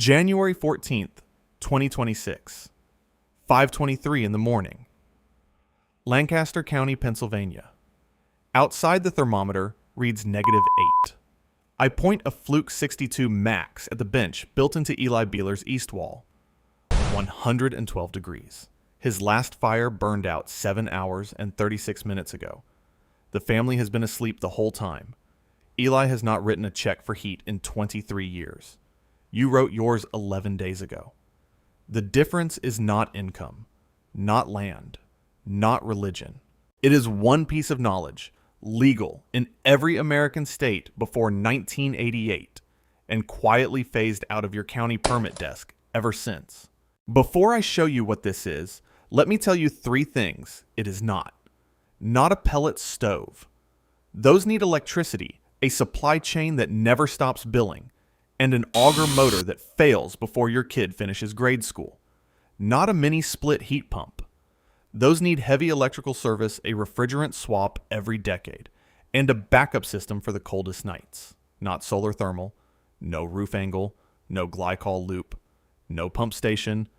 January 14th, 2026, 5:23 in the morning. Lancaster County, Pennsylvania. Outside the thermometer reads -8. I point a Fluke 62 Max at the bench built into Eli Beeler's east wall. 112 degrees. His last fire burned out 7 hours and 36 minutes ago. The family has been asleep the whole time. Eli has not written a check for heat in 23 years. You wrote yours 11 days ago. The difference is not income, not land, not religion. It is one piece of knowledge, legal in every American state before 1988, and quietly phased out of your county permit desk ever since. Before I show you what this is, let me tell you 3 things it is not. Not a pellet stove. Those need electricity, a supply chain that never stops billing, and an auger motor that fails before your kid finishes grade school. Not a mini split heat pump. Those need heavy electrical service, a refrigerant swap every decade, and a backup system for the coldest nights. Not solar thermal, no roof angle, no glycol loop, no pump station,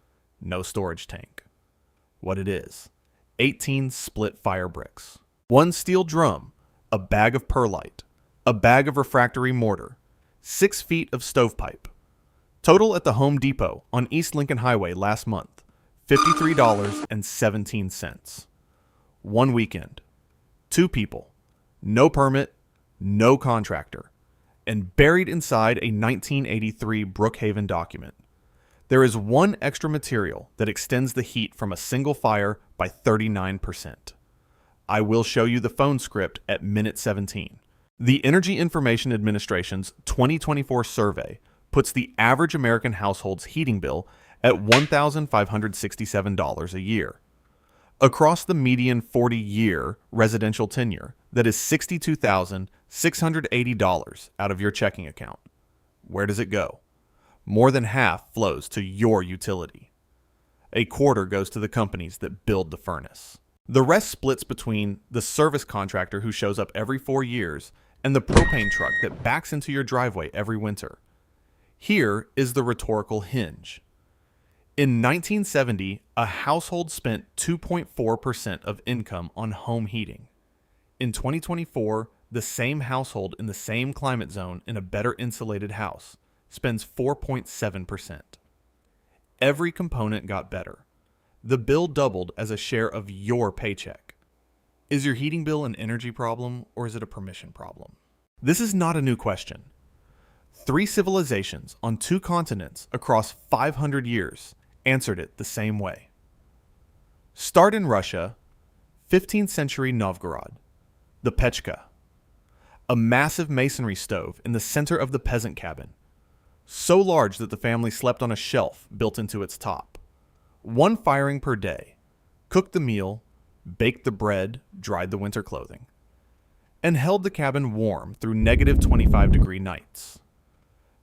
no storage tank. What it is: 18 split fire bricks, 1 steel drum, a bag of perlite, a bag of refractory mortar, 6 feet of stovepipe. Total at the Home Depot on East Lincoln Highway last month, $53.17. 1 weekend, 2 people, no permit, no contractor, and buried inside a 1983 Brookhaven document. There is 1 extra material that extends the heat from a single fire by 39%. I will show you the phone script at minute 17. The Energy Information Administration's 2024 survey puts the average American household's heating bill at $1,567 a year. Across the median 40-year residential tenure, that is $62,680 out of your checking account. Where does it go? More than half flows to your utility. A quarter goes to the companies that build the furnace. The rest splits between the service contractor who shows up every 4 years and the propane truck that backs into your driveway every winter. Here is the rhetorical hinge. In 1970, a household spent 2.4% of income on home heating. In 2024, the same household in the same climate zone in a better insulated house spends 4.7%. Every component got better. The bill doubled as a share of your paycheck. Is your heating bill an energy problem, or is it a permission problem? This is not a new question. 3 civilizations on 2 continents across 500 years answered it the same way. Start in Russia, 15th century Novgorod, the pechka, a massive masonry stove in the center of the peasant cabin, so large that the family slept on a shelf built into its top. 1 firing per day, cooked the meal, baked the bread, dried the winter clothing, and held the cabin warm through -25-degree nights.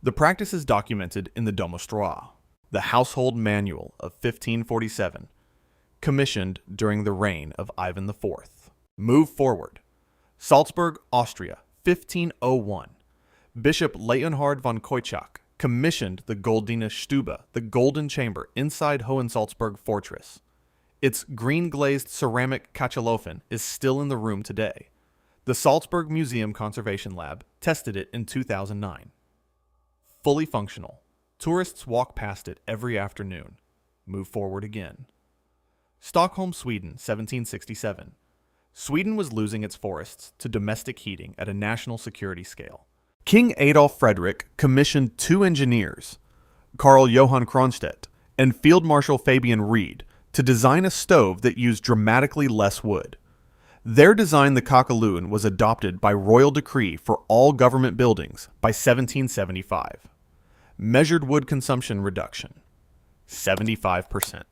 The practice is documented in the Domostroy, the household manual of 1547, commissioned during the reign of Ivan IV. Move forward. Salzburg, Austria, 1501. Bishop Leonhard von Koychak commissioned the Goldene Stube, the Golden Chamber, inside Hohensalzburg Fortress. Its green-glazed ceramic Kachelofen is still in the room today. The Salzburg Museum Conservation Lab tested it in 2009. Fully functional. Tourists walk past it every afternoon. Move forward again. Stockholm, Sweden, 1767. Sweden was losing its forests to domestic heating at a national security scale. King Adolf Frederick commissioned 2 engineers, Karl Johann Kronstedt and Field Marshal Fabian Reed, to design a stove that used dramatically less wood. Their design, the Kakeloon, was adopted by royal decree for all government buildings by 1775. Measured wood consumption reduction, 75%.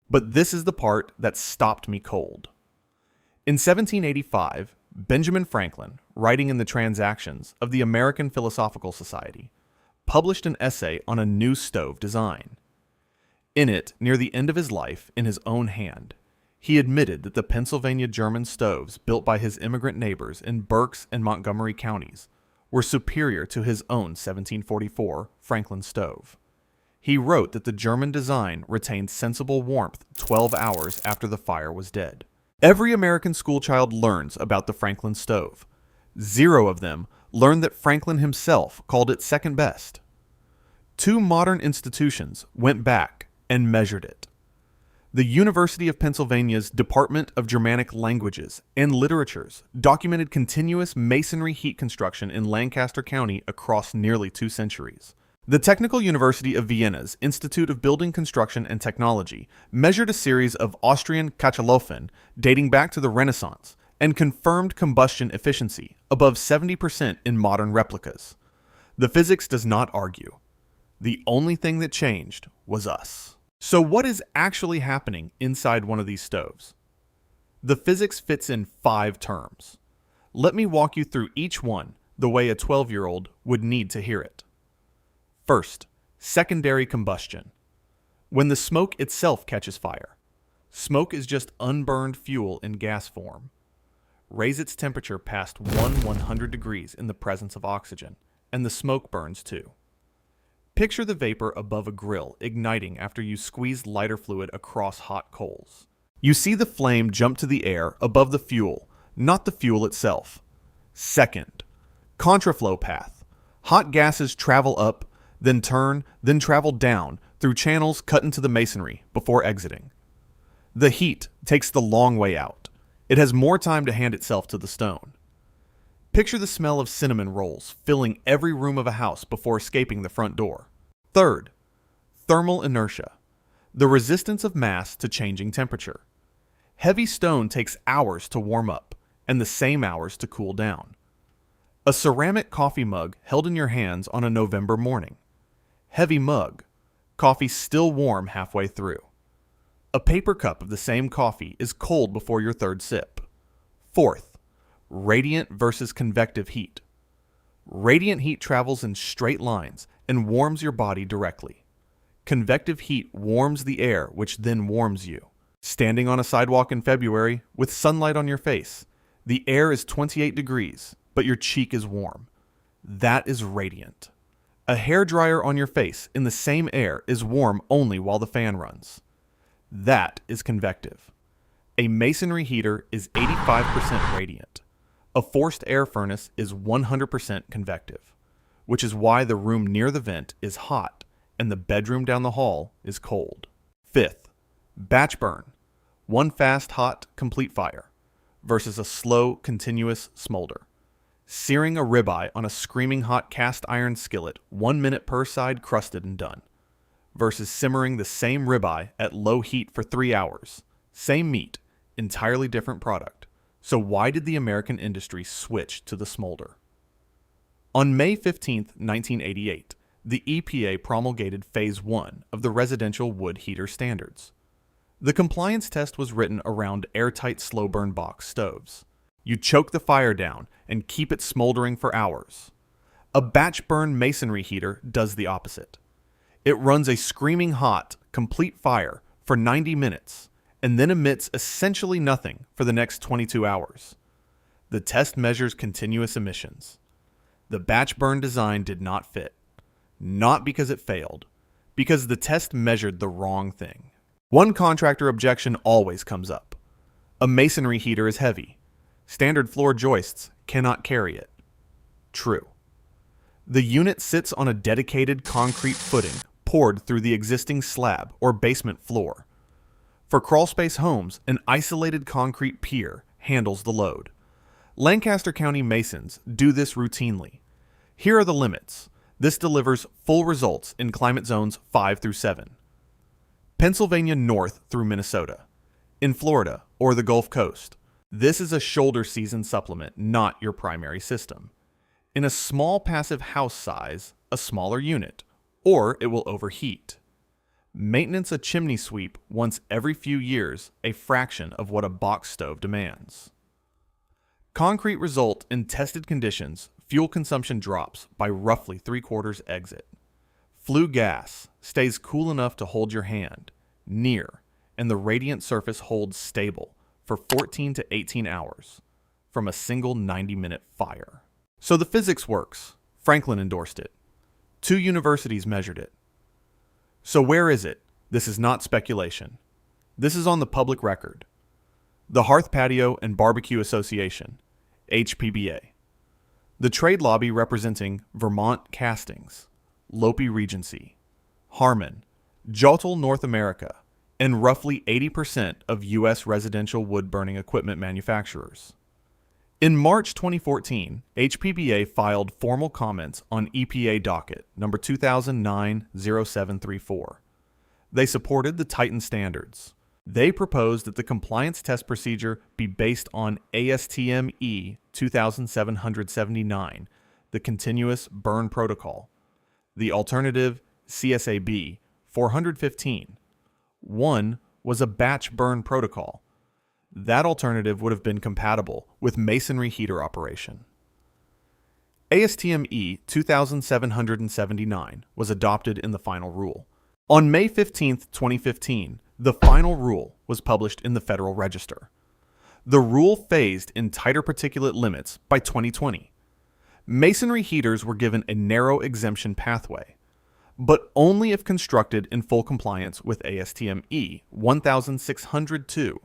But this is the part that stopped me cold. In 1785, Benjamin Franklin, writing in the Transactions of the American Philosophical Society, published an essay on a new stove design. In it, near the end of his life, in his own hand, he admitted that the Pennsylvania German stoves built by his immigrant neighbors in Berks and Montgomery counties were superior to his own 1744 Franklin stove. He wrote that the German design retained sensible warmth 12 hours after the fire was dead. Every American schoolchild learns about the Franklin stove. 0 of them learned that Franklin himself called it second best. 2 modern institutions went back and measured it. The University of Pennsylvania's Department of Germanic Languages and Literatures documented continuous masonry heat construction in Lancaster County across nearly 2 centuries. The Technical University of Vienna's Institute of Building Construction and Technology measured a series of Austrian Kachelofen dating back to the Renaissance and confirmed combustion efficiency above 70% in modern replicas. The physics does not argue. The only thing that changed was us. So what is actually happening inside one of these stoves? The physics fits in 5 terms. Let me walk you through each one the way a 12-year-old would need to hear it. First, secondary combustion. When the smoke itself catches fire. Smoke is just unburned fuel in gas form. Raise its temperature past 100 degrees in the presence of oxygen, and the smoke burns too. Picture the vapor above a grill igniting after you squeeze lighter fluid across hot coals. You see the flame jump to the air above the fuel, not the fuel itself. Second, contraflow path. Hot gases travel up, then turn, then travel down through channels cut into the masonry before exiting. The heat takes the long way out. It has more time to hand itself to the stone. Picture the smell of cinnamon rolls filling every room of a house before escaping the front door. Third, thermal inertia, the resistance of mass to changing temperature. Heavy stone takes hours to warm up and the same hours to cool down. A ceramic coffee mug held in your hands on a November morning. Heavy mug, coffee still warm halfway through. A paper cup of the same coffee is cold before your 3rd sip. Fourth, radiant versus convective heat. Radiant heat travels in straight lines and warms your body directly. Convective heat warms the air, which then warms you. Standing on a sidewalk in February with sunlight on your face, the air is 28 degrees, but your cheek is warm. That is radiant. A hairdryer on your face in the same air is warm only while the fan runs. That is convective. A masonry heater is 85% radiant. A forced air furnace is 100% convective, which is why the room near the vent is hot and the bedroom down the hall is cold. Fifth, batch burn. One fast, hot, complete fire versus a slow, continuous smolder. Searing a ribeye on a screaming hot cast iron skillet 1 minute per side crusted and done, versus simmering the same ribeye at low heat for 3 hours. Same meat, entirely different product. So why did the American industry switch to the smolder? On May 15, 1988, the EPA promulgated Phase 1 of the residential wood heater standards. The compliance test was written around airtight slow burn box stoves. You choke the fire down and keep it smoldering for hours. A batch burn masonry heater does the opposite. It runs a screaming hot, complete fire for 90 minutes and then emits essentially nothing for the next 22 hours. The test measures continuous emissions. The batch burn design did not fit. Not because it failed, because the test measured the wrong thing. One contractor objection always comes up. A masonry heater is heavy. Standard floor joists cannot carry it. True. The unit sits on a dedicated concrete footing poured through the existing slab or basement floor. For crawlspace homes, an isolated concrete pier handles the load. Lancaster County masons do this routinely. Here are the limits. This delivers full results in climate zones 5 through 7. Pennsylvania north through Minnesota. In Florida or the Gulf Coast. This is a shoulder season supplement, not your primary system. In a small passive house size, a smaller unit, or it will overheat. Maintenance a chimney sweep once every few years, a fraction of what a box stove demands. Concrete result in tested conditions, fuel consumption drops by roughly 3/4 exit. Flue gas stays cool enough to hold your hand, near, and the radiant surface holds stable for 14 to 18 hours from a single 90-minute fire. So the physics works. Franklin endorsed it. 2 universities measured it. So where is it? This is not speculation. This is on the public record. The Hearth Patio and Barbecue Association, HPBA. The trade lobby representing Vermont Castings, Lopi Regency, Harmon, Jotl North America, and roughly 80% of U.S. residential wood-burning equipment manufacturers. In March 2014, HPBA filed formal comments on EPA docket number 2009-0734. They supported the tightened standards. They proposed that the compliance test procedure be based on ASTM-E 2779, the Continuous Burn Protocol. The alternative, CSAB 415. One was a batch burn protocol. That alternative would have been compatible with masonry heater operation. ASTM-E 2779 was adopted in the final rule. On May 15, 2015, the final rule was published in the Federal Register. The rule phased in tighter particulate limits by 2020. Masonry heaters were given a narrow exemption pathway, but only if constructed in full compliance with ASTM-E 1602,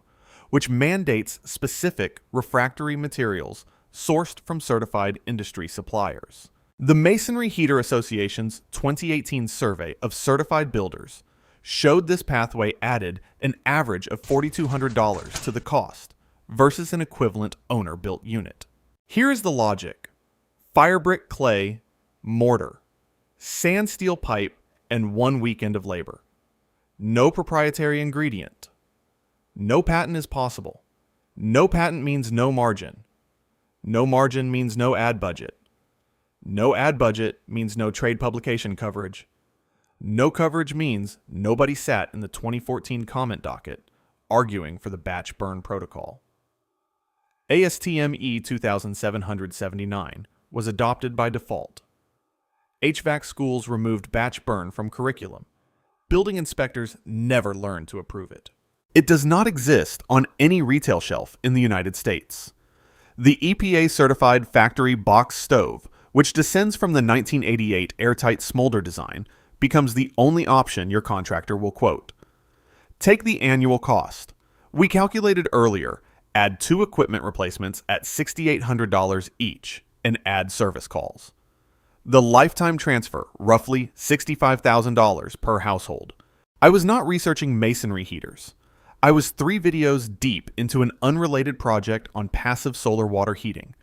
which mandates specific refractory materials sourced from certified industry suppliers. The Masonry Heater Association's 2018 survey of certified builders showed this pathway added an average of $4,200 to the cost versus an equivalent owner-built unit. Here is the logic. Firebrick clay, mortar, sand steel pipe, and 1 weekend of labor. No proprietary ingredient. No patent is possible. No patent means no margin. No margin means no ad budget. No ad budget means no trade publication coverage. No coverage means nobody sat in the 2014 comment docket arguing for the batch burn protocol. ASTM-E 2779 was adopted by default. HVAC schools removed batch burn from curriculum. Building inspectors never learned to approve it. It does not exist on any retail shelf in the United States. The EPA-certified factory box stove, which descends from the 1988 airtight smolder design, becomes the only option your contractor will quote. Take the annual cost. We calculated earlier, add 2 equipment replacements at $6,800 each, and add service calls. The lifetime transfer, roughly $65,000 per household. I was not researching masonry heaters. I was 3 videos deep into an unrelated project on passive solar water heating.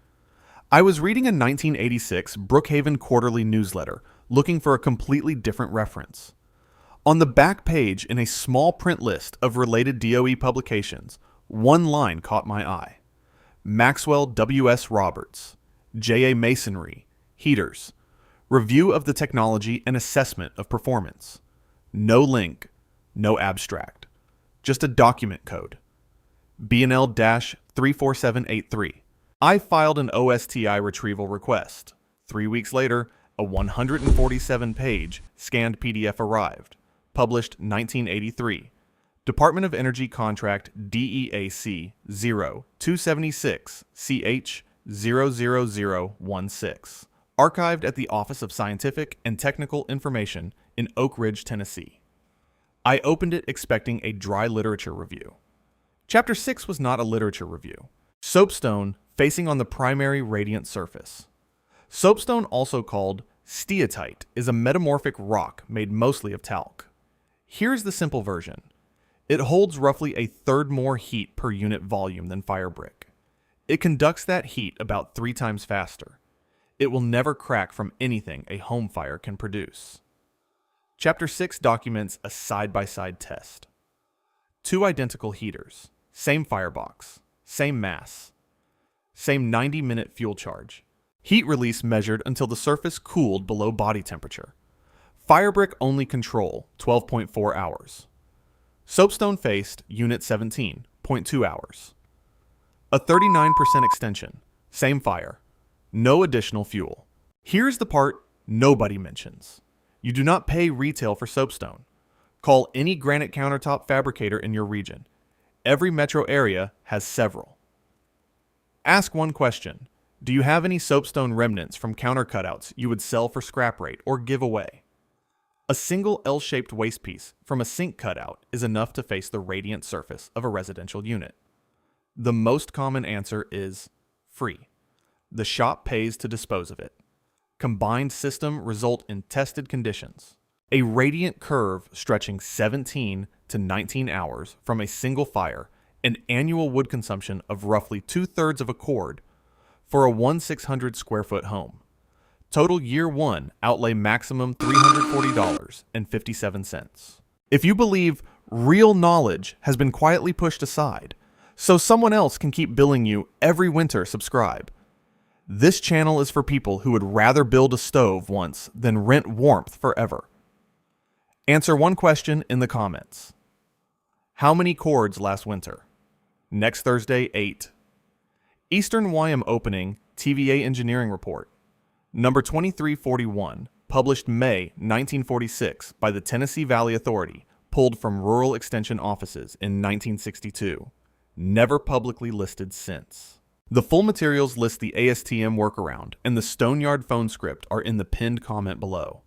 I was reading a 1986 Brookhaven quarterly newsletter looking for a completely different reference. On the back page in a small print list of related DOE publications, one line caught my eye. Maxwell W.S. Roberts, J.A. Masonry, Heaters, Review of the Technology and Assessment of Performance. No link, no abstract. Just a document code. BNL-34783. I filed an OSTI retrieval request. 3 weeks later, a 147-page scanned PDF arrived. Published 1983. Department of Energy Contract DEAC 0276 CH 00016. Archived at the Office of Scientific and Technical Information in Oak Ridge, Tennessee. I opened it expecting a dry literature review. Chapter 6 was not a literature review. Soapstone facing on the primary radiant surface. Soapstone, also called steatite, is a metamorphic rock made mostly of talc. Here's the simple version. It holds roughly a third more heat per unit volume than firebrick. It conducts that heat about 3 times faster. It will never crack from anything a home fire can produce. Chapter 6 documents a side-by-side test. 2 identical heaters, same firebox, same mass, same 90-minute fuel charge. Heat release measured until the surface cooled below body temperature. Firebrick only control 12.4 hours. Soapstone faced unit 17, 0.2 hours. A 39% extension, same fire, no additional fuel. Here's the part nobody mentions. You do not pay retail for soapstone. Call any granite countertop fabricator in your region. Every metro area has several. Ask one question. Do you have any soapstone remnants from counter cutouts you would sell for scrap rate or give away? A single L-shaped waste piece from a sink cutout is enough to face the radiant surface of a residential unit. The most common answer is free. The shop pays to dispose of it. Combined system result in tested conditions. A radiant curve stretching 17 to 19 hours from a single fire, an annual wood consumption of roughly 2/3 of a cord for a 1,600 square foot home. Total year one outlay maximum $340.57. If you believe real knowledge has been quietly pushed aside, so someone else can keep billing you every winter, subscribe. This channel is for people who would rather build a stove once than rent warmth forever. Answer one question in the comments. How many cords last winter? Next Thursday, 8. Eastern YM opening TVA engineering report. Number 2341, published May 1946 by the Tennessee Valley Authority, pulled from rural extension offices in 1962. Never publicly listed since. The full materials list the ASTM workaround and the Stoneyard phone script are in the pinned comment below.